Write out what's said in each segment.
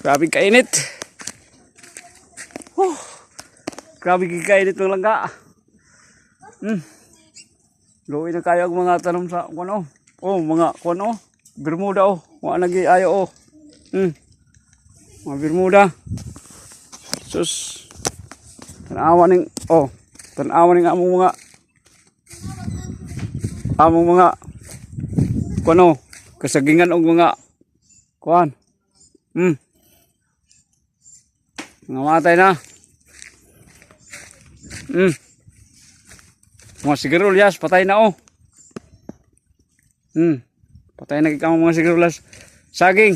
Grabe kainit. Grabe kainit ng langga. Luwi na kayo ang mga tanong sa kuno. Mga kuno. Bermuda Wala lagi ayo Mga Bermuda. Sus. Tanawa ning among mga kuno kasagingan og mga kuan. Mga matay na. Mga sigurulyas patay na patay na kikang mga sigurulyas. Saging.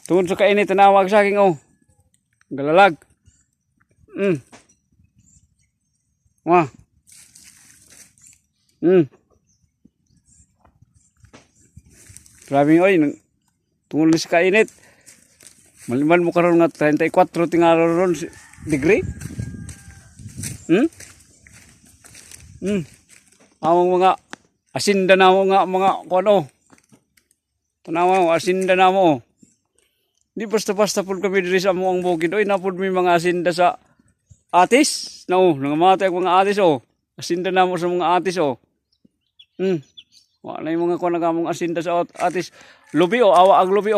Tungod sa kainit tanawag saging Galalag. Wah. Grabe tungod sa kainit. Maliban mo karon nga 34 tingalo ron degree. Among mga asinda na mo nga mga kuno. Tanawa mo asinda na mo. Di basta-basta pud kami diri sa among bukid. Napud mi mga asinda sa atis. Nangamatay ang mga atis Asinda na mo sa mga atis Wala yung mga kuno gamong asinda sa atis. Lubi awa ang lubi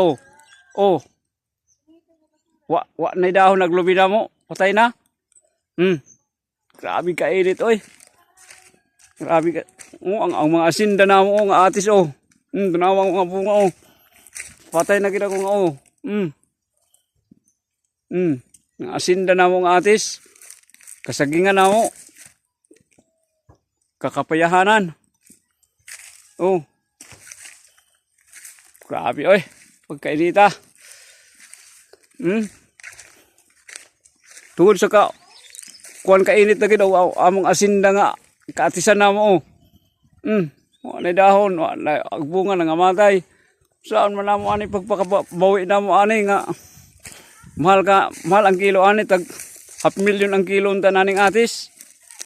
Wa na dahon naglubi na mo. Patay na. Grabe kainit Grabe ka. Ang mga asinda na mo nga atis Tunawang mga bunga Patay na kita ko nga Ang asinda na mo nga atis. Kasagingan na mo. Kakapayahanan. Grabe pagkainita. Tungod sa kuan kainit na gid among asinda nga kaatisan na mo wala dahon wala agbunga nangamatay. Saan man namo ani pagpakabawi na mo ani nga mahal ang kilo ani tag 500,000 ang kilo unta naning atis.